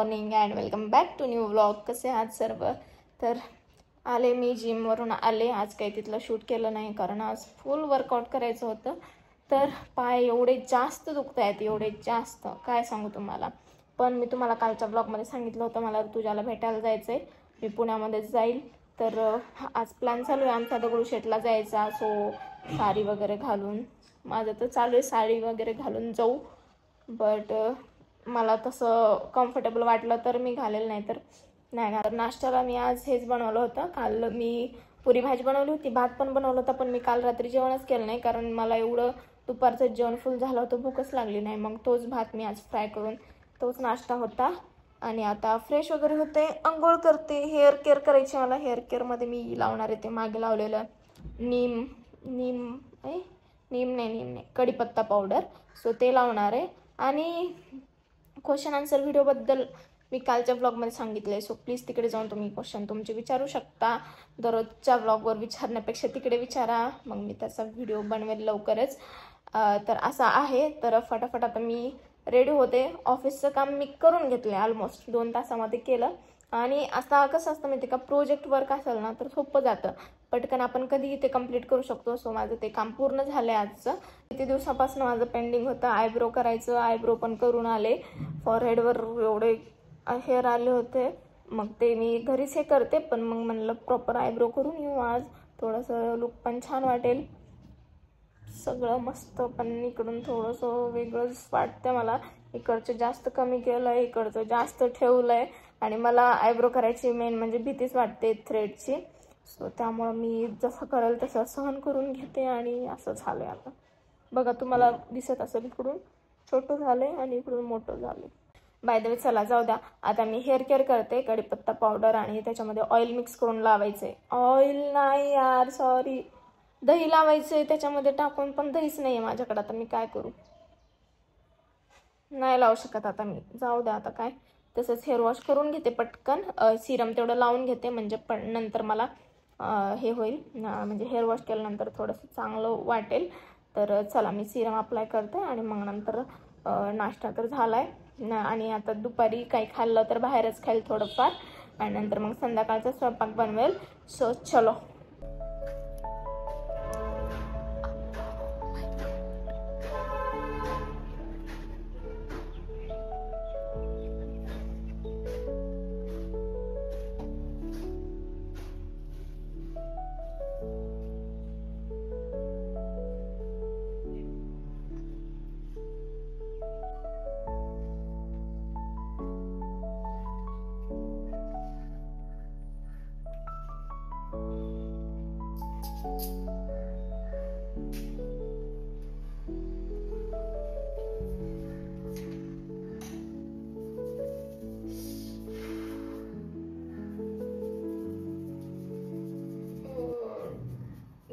Morning and welcome back to new vlog. कसे आहात सर्व? तर आले मी जिमवरून आले. आज काही तिथलं शूट केलं नाही कारण आज फुल वर्कआउट करायचं होतं. तर पाय एवढे जास्त दुखत आहेत, एवढे जास्त काय सांगू तुम्हाला. पण मी तुम्हाला कालच्या ब्लॉगमध्ये सांगितलं होतं मला तुझ्याला भेटायला जायचं आहे, मी पुण्यामध्ये जाईल. तर आज प्लॅन चालू आहे आमचा दगडूशेठला जायचा. सो साडी वगैरे घालून, माझं तर चालू आहे साडी वगैरे घालून जाऊ. बट मला तसं कम्फर्टेबल वाटलं तर मी घालेल, नाही तर नाही घालत. नाश्त्याला मी आज हेच बनवलं होतं. काल मी पुरी भाजी बनवली होती, भात पण बनवलं होता. पण मी काल रात्री जेवणच केलं नाही कारण मला एवढं दुपारचं जेवण फुल झालं होतं, भूकच लागली नाही. मग तोच भात मी आज फ्राय करून, तोच नाश्ता होता. आणि आता फ्रेश वगैरे होते, अंघोळ करते. हेअर केअर करायची मला. हेअर केअरमध्ये मी लावणार आहे ते मागे लावलेलं नीम नाही कढीपत्ता पावडर. सो ते लावणार आहे. आणि क्वेश्चन आन्सर व्हिडिओबद्दल मी कालच्या ब्लॉगमध्ये सांगितलं आहे. सो प्लीज तिकडे जाऊन तुम्ही क्वेश्चन तुमचे विचारू शकता. दररोजच्या ब्लॉगवर विचारण्यापेक्षा तिकडे विचारा, मग मी त्याचा व्हिडिओ बनवेल लवकरच. तर असं आहे. तर फटाफट आता मी रेडी होते. ऑफिसचं काम मी करून घेतलं आहे, ऑलमोस्ट 2 तासामध्ये केलं. आणि आता कसं असतं माहिती का, प्रोजेक्ट वर्क असेल ना तर सोपं जातं, पटकन आपण कधीही ते कंप्लीट करू शकतो. सो माझं ते काम पूर्ण झालं आहे आजचं. किती दिवसापासून माझं पेंडिंग होतं आयब्रो करायचं. आयब्रो पण करून आले. फॉरहेडवर एवढे हेअर आले होते, मग ते मी घरीच हे करते. पण मग म्हणलं प्रॉपर आयब्रो करून येऊ आज, थोडंसं लुक पण छान वाटेल. सगळं मस्त, पण इकडून थोडंसं वेगळंच वाटतं मला. इकडचं जास्त कमी केलं आहे, इकडचं जास्त ठेवलं आहे. आणि मला आयब्रो करायची मेन म्हणजे भीतीच वाटते थ्रेडची. सो त्यामुळं मी जसं करेल तसं सहन करून घेते. आणि असं झालं आहे आता. बघा तुम्हाला दिसत असेल, इकडून छोटं झालं आहे आणि इकडून मोठं झालं आहे. बाय द वे चला जाऊ द्या. आता मी हेअर केअर करते. कढीपत्ता पावडर आणि त्याच्यामध्ये ऑइल मिक्स करून लावायचे. ऑइल नाही यार, सॉरी, दही लावायचे त्याच्यामध्ये टाकून. पण दहीच नाही आहे माझ्याकडे, आता मी काय करू. नाही लावू शकत आता मी, जाऊ द्या आता काय. तसंच हेअर वॉश करून घेते पटकन. सिरम तेवढं लावून घेते म्हणजे पण नंतर मला हे होईल, म्हणजे हेअर वॉश केल्यानंतर थोडंसं चांगलं वाटेल. तर चला मी सिरम अप्लाय करते आणि मग नंतर नाश्ता तर झाला आहे. आणि आता दुपारी काही खाल्लं तर बाहेरच खाईल थोडंफार. आणि नंतर मग संध्याकाळचा स्वयंपाक बनवेल. सो चलो.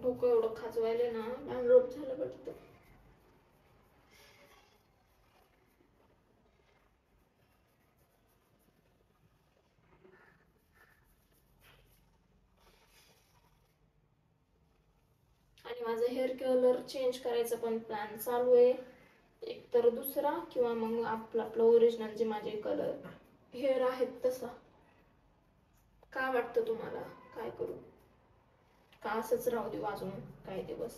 डोकं एवढं खाजवायले ना, डॅन्ड्रफ झालं वाटतं. आणि माझं हेअर कलर चेंज करायचा पण प्लॅन चालू आहे. एक तर दुसरा किंवा मग आपलं ओरिजिनल जे माझे कलर हेअर आहेत तसा. काय वाटतं तुम्हाला, काय करू का असंच राहू दे वाजून काही दिवस?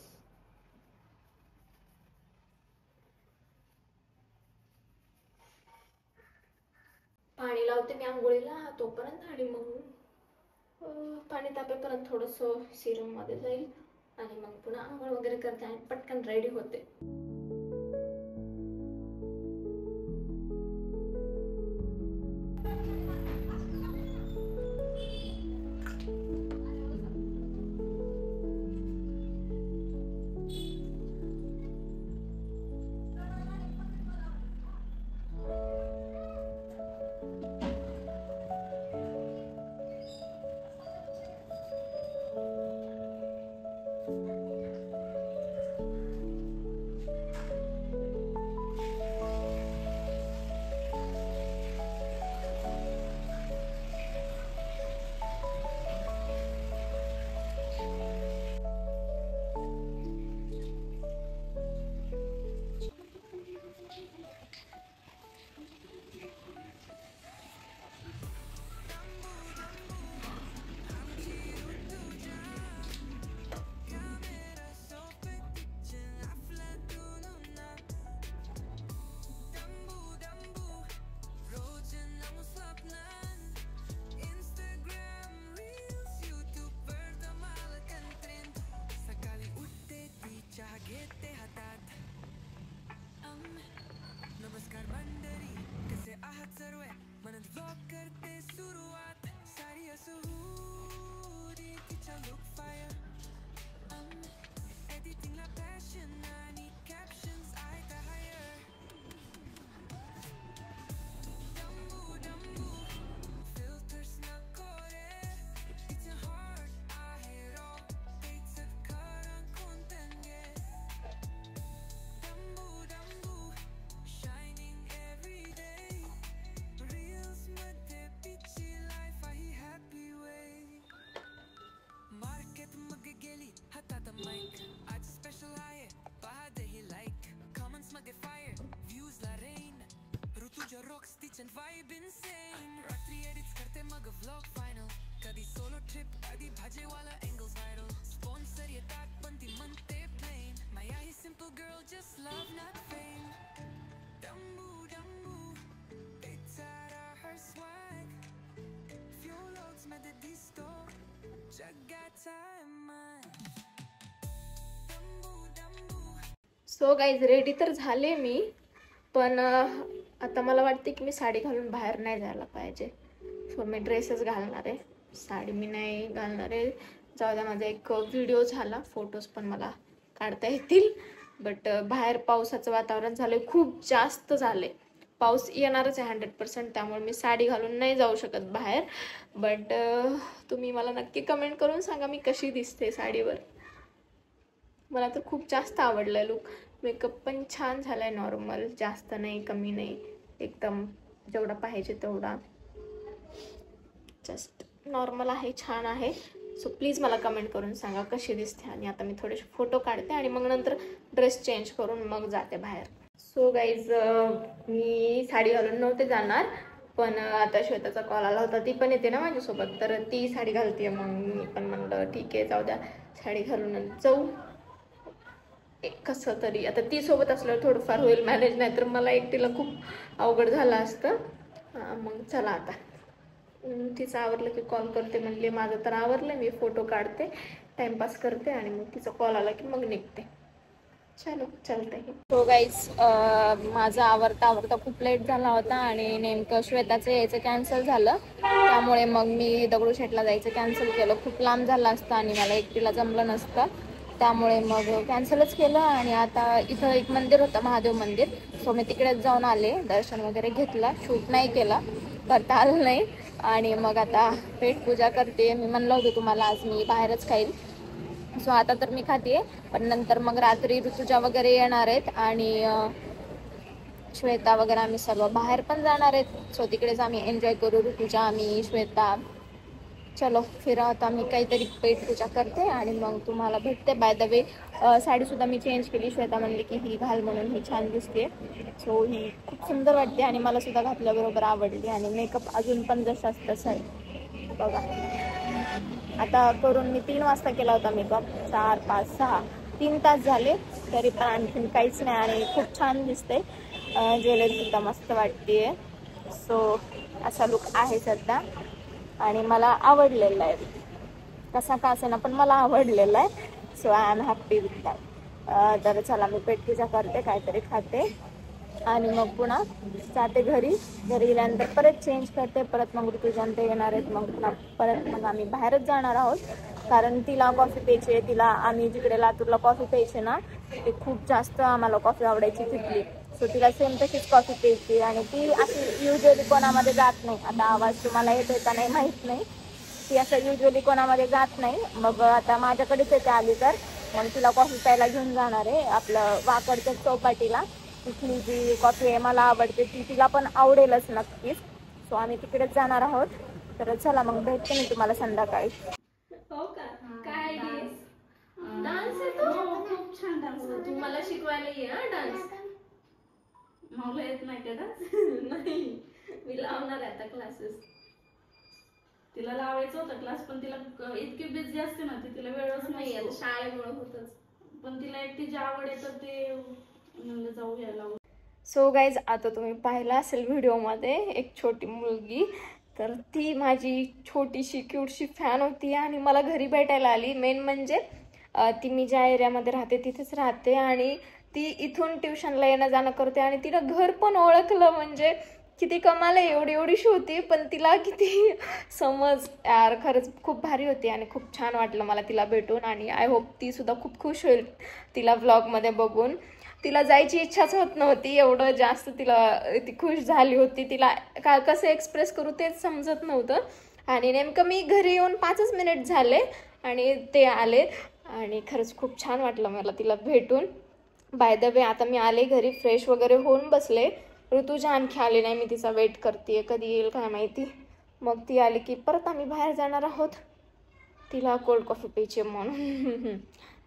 पाणी लावते मी आंघोळीला तोपर्यंत. आणि मग पाणी तापेपर्यंत थोडंसं सिरम मध्ये जाईल. आणि मग पुन्हा आंघोळ वगैरे करते आणि पटकन रेडी होते. सो गाईज रेडी तर झाले मी, पण आता मला वाटते की मी साडी घालून बाहेर नाही जायला पाहिजे. सो मी ड्रेसच घालणार आहे, साडी मी नाही घालणार आहे. जाऊ द्या, माझा एक व्हिडिओ झाला, फोटोज पण मला काढता येतील. बट बाहेर पावसाचं वातावरण झालं, खूप जास्त झाले, पाऊस येणारच आहे 100%. त्यामुळे मी साडी घालून नाही जाऊ शकत बाहेर. बट तुम्ही मला नक्की कमेंट करून सांगा मी कशी दिसते साडीवर. मला तर खूप जास्त आवडलं लुक. मेकअप पण छान झालाय, नॉर्मल, जास्त नाही कमी नाही, एकदम जेवढा पाहिजे तेवढा, जस्ट नॉर्मल आहे, छान आहे. सो प्लीज मला कमेंट करून सांगा कशी दिसते. आणि आता मी थोडेसे फोटो काढते आणि मग नंतर ड्रेस चेंज करून मग जाते बाहेर. सो गाईज मी साडी घालून नव्हते जाणार, पण आता श्वेताचा कॉल आला होता, ती पण येते ना माझ्यासोबत, तर ती साडी घालते. मग मी पण म्हणलं ठीक आहे, जाऊ द्या, साडी घालून जाऊ. कसं तरी आता ती सोबत असल्यावर थोडंफार होईल मॅनेज, नाही तर मला एकटीला खूप अवघड झालं असतं. मग चला आता तिचं आवरलं की कॉल करते म्हणले. माझं तर आवरलं, मी फोटो काढते, टाइमपास करते आणि मग तिचा कॉल आला की मग निघते. चलो चलते. सो गाईज माझं आवरता खूप लेट झाला होता आणि नेमकं श्वेताचं यायचं कॅन्सल झालं, त्यामुळे मग मी दगडूशेठला जायचं कॅन्सल केलं. खूप लांब झालं असतं आणि मला एकटीला जमलं नसतं, त्यामुळे मग कॅन्सलच केलं. आणि आता इथं एक मंदिर होतं, महादेव मंदिर, सो मी तिकडेच जाऊन आले, दर्शन वगैरे घेतला, शूट नाही केला, करता आलं नाही. आणि मग आता पेटपूजा करते. मी म्हणलं होतं तुम्हाला आज मी बाहेरच खाईल, सो आता तर मी खाते, पण नंतर मग रात्री ऋतुजा वगैरे येणार आहेत आणि श्वेता वगैरे आम्ही सर्व बाहेर पण जाणार आहेत. सो तिकडेच आम्ही एन्जॉय करू, ऋतुजा, आम्ही, श्वेता. चलो फिर आता मी काहीतरी पेटपूजा करते आणि मग तुम्हाला भेटते. बाय द वे साडीसुद्धा मी चेंज केली. श्वेता म्हणली की ही घाल म्हणून, ही छान दिसते. सो ही खूप सुंदर वाटते आणि मला सुद्धा घातल्याबरोबर आवडली. आणि मेकअप अजून पण जसाच तसा आहे बघा. आता करून मी 3 वाजता केला होता मेकअप, 4, 5, 6, 3 तास झाले, तरी पण आणखीन काहीच नाही आणि खूप छान दिसते. ज्वेलरी सुद्धा मस्त वाटते. सो असा लुक आहे सध्या आणि मला आवडलेला आहे, कसा का असेना पण मला आवडलेला आहे. So I am happy with that. तर चला मी पेटपूजा करते, काहीतरी खाते आणि मग पुन्हा जाते घरी. घरी गेल्यानंतर परत चेंज करते, परत मग ऋतुजांत येणार आहेत, मग पुन्हा परत मग आम्ही बाहेरच जाणार आहोत. कारण तिला कॉफी प्यायची आहे. तिला आम्ही जिकडे लातूरला कॉफी प्यायचे ना, ते खूप जास्त आम्हाला कॉफी आवडायची तिथली. सो तिला सेम तशीच कॉफी प्यायची आणि ती अशी युजली कोणामध्ये जात नाही. आता आवाज तुम्हाला येतोय का नाही माहीत नाही, ती असं युजली कोणामध्ये जात नाही. मग आता माझ्याकडेच येते आली तर मग तिला कॉफी प्यायला घेऊन जाणार आहे आपलं वाकडच्या चौपाटीला. तिथली जी कॉफी आहे मला आवडते, ती तिला पण आवडेलच नक्कीच. सो आम्ही तिकडेच जाणार आहोत. तर चला मग भेटते मी तुम्हाला संध्याकाळी. हो का, काय डान्स येतो? खूप छान डान्स. तू मला शिकवायला ये हा डान्स. मला येत नाही का डान्स? नाही, मी लावणार आहे आता क्लासेस. तिला लावायचं होतं क्लास, पण तिला इतकी बिझी असते ना, ती तिला वेळच नाही, शाळेमुळे होतच. पण तिला एक तिची आवड आहे तर ते म्हणलं जाऊ घ्यायला. सो गाईज आता तुम्ही पाहिलं असेल व्हिडिओमध्ये एक छोटी मुलगी, तर ती माझी छोटीशी क्यूटशी फॅन होती आणि मला घरी भेटायला आली. मेन म्हणजे ती मी ज्या एरियामध्ये राहते तिथेच राहते आणि ती इथून ट्युशनला येणं जाणं करते आणि तिनं घर पण ओळखलं. म्हणजे किती कमाल आहे, एवढीशी होती पण तिला किती समज यार, खरंच खूप भारी होती आणि खूप छान वाटलं मला तिला भेटून. आणि आय होप ती सुद्धा खूप खुश होईल तिला व्लॉगमध्ये बघून. तिला जायची इच्छाच होत नव्हती, एवढं जास्त ती खुश झाली होती. तिला कसं एक्सप्रेस करू तेच समजत नव्हतं. आणि नेमकं मी घरी येऊन 5च मिनिट झाले आणि ते आले आणि खरंच खूप छान वाटलं मला तिला भेटून. बाय द वे आता मी आले घरी, फ्रेश वगैरे होऊन बसले. ऋतुजा आणखी आली नाही, मी तिचा वेट करते, कधी येईल काय माहिती. मग ती आली की परत आम्ही बाहेर जाणार आहोत, तिला कोल्ड कॉफी प्यायची म्हणून.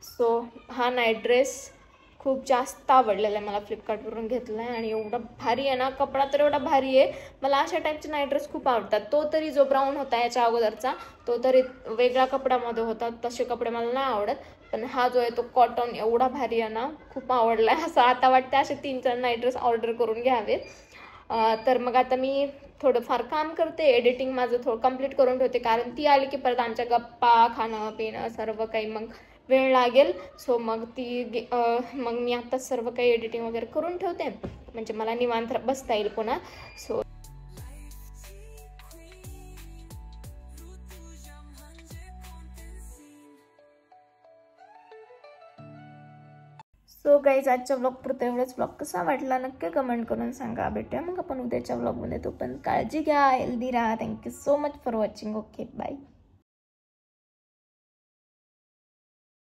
सो हा नाईट ड्रेस खूप जास्त आवडलेला आहे मला, फ्लिपकार्टवरून घेतला आहे आणि एवढा भारी आहे ना, कपडा तर एवढा भारी आहे. मला अशा टाईपचे नाईट ड्रेस खूप आवडतात. तो तरी जो ब्राऊन होता याच्या अगोदरचा तो तरी वेगळ्या कपड्यामध्ये होता, तसे कपडे मला नाही आवडत. पण हा जो आहे तो कॉटन एवढा भारी आहे ना, खूप आवडला आहे. असं आता वाटतं असे 3-4 नाईट ड्रेस ऑर्डर करून घ्यावेत. तर मग आता मी थोडंफार काम करते, एडिटिंग माझं थोडं कंप्लीट करून ठेवते, कारण ती आली की परत आमच्या गप्पा, खाणं पिणं सर्व काही मग वेळ लागेल. सो मग मग मी आता सर्व काही एडिटिंग वगैरे करून ठेवते, म्हणजे मला निवांत बसता येईल पुन्हा. सो गाईज, आजच्या ब्लॉग पुरतं एवढंच. ब्लॉग कसा वाटला नक्की कमेंट करून सांगा. भेटूया मग आपण उद्याच्या ब्लॉगमध्ये. तो पण काळजी घ्या, हेल्दी राहा. Thank you so much for watching. Okay, bye.